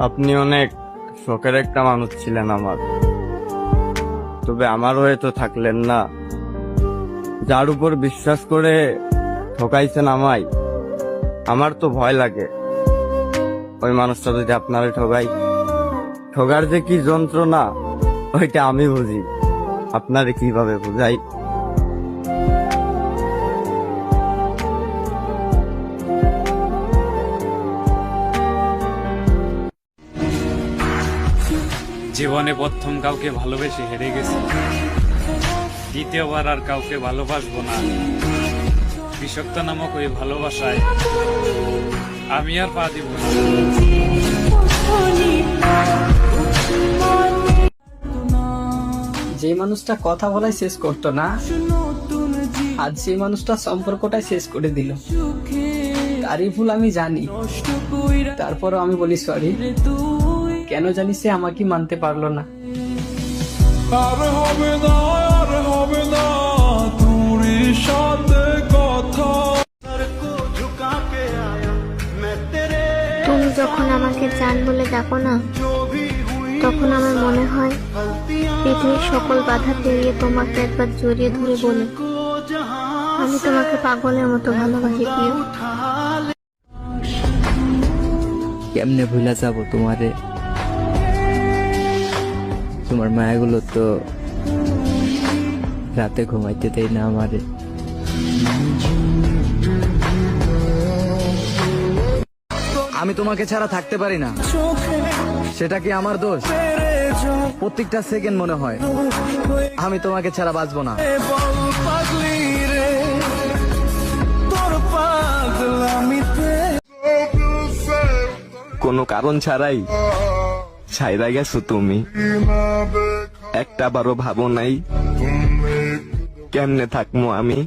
আপনি অনেক শখের একটা মানুষ ছিলেন আমার, তবে আমার হয়ে তো থাকলেন না। যার উপর বিশ্বাস করে ঠকাইছেন আমায়, আমার তো ভয় লাগে ওই মানুষটা যদি আপনারে ঠকাই। ঠগার যে কি যন্ত্রণা ওইটা আমি বুঝি, আপনারে কিভাবে বুঝাই। জীবনে প্রথম কাউকে ভালোবেসে হেরে গেছি, দ্বিতীয়বার আর কাউকে ভালোবাসবো না। বিষাক্ত নামক ওই ভালোবাসায় আমি আর পা দিব না। যে মানুষটা কথা বলাই শেষ করতো না, আজ সেই মানুষটা সম্পর্কটাই শেষ করে দিল। তারই ভুল আমি জানি, তারপরও আমি বলি সরি। কেন জানি সে আমাকে মানতে পারলো না। তুমি যখন আমাকে জান বলে ডাকো না, তখন আমার মনে হয় পৃথিবীর সকল বাধা পেরিয়ে তোমাকে একবার জড়িয়ে ধরে বলে, আমি তোমাকে পাগলের মতো ভালোবাসি প্রিয়। কেমনে ভুলা যাবো তোমারে? তোমার মায়াগুলো তো রাতে ঘুমাইতে দেয় না আমারে। আমি তোমাকে ছাড়া থাকতে পারি না, সেটা কি আমার দোষ? প্রত্যেকটা সেকেন্ড মনে হয় আমি তোমাকে ছাড়া বাঁচবো না। কোনো কারণ ছাড়াই ছাইরা গেছো তুমি, একটা বারও ভাবো নাই কেমনে থাকবো আমি।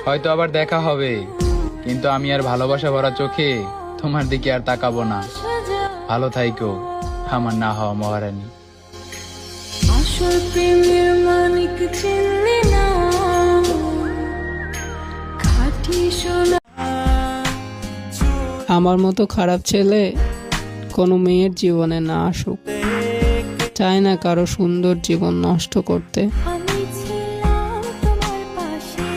হয়তো আবার দেখা হবে, কিন্তু আমি আর ভালোবাসা ভরা চোখে তোমার দিকে আর তাকাবো না। ভালো থাইকো আমার না হওয়া মহারানী। আসল প্রেমের মানিক চিনলি না, খাঁটি সোনা। আমার মতো খারাপ ছেলে কোনো মেয়ের জীবনে না আসুক। চায় না কারো সুন্দর জীবন নষ্ট করতে। আমি ছিলাম তোমার পাশে।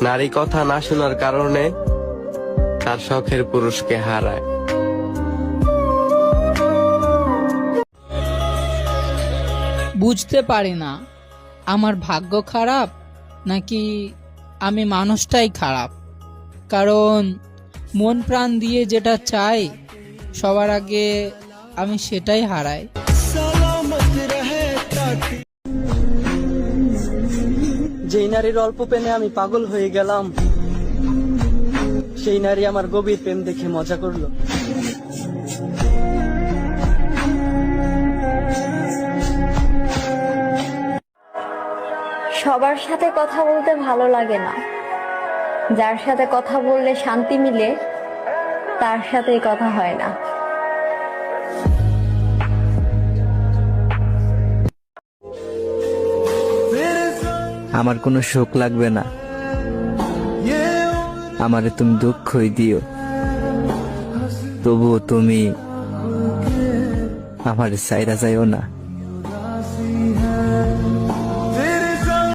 নারী কথা না শোনার কারণে তার শখের পুরুষকে হারায়। বুঝতে পারি না আমার ভাগ্য খারাপ নাকি আমি মানুষটাই খারাপ। কারণ মন প্রাণ দিয়ে যেটা চাই সবার আগে আমি সেটাই হারাই। যেই নারীর অল্প প্রেমে আমি পাগল হয়ে গেলাম, সেই নারী আমার গভীর প্রেম দেখে মজা করলো। সবার সাথে কথা বলতে ভালো লাগে না, যার সাথে কথা বললে শান্তি মিলে তার সাথেই কথা হয় না। আমার কোনো শোক লাগবে না, আমারে তুমি দুঃখই দিও, তবুও তুমি আমার সাইরা যাইও না।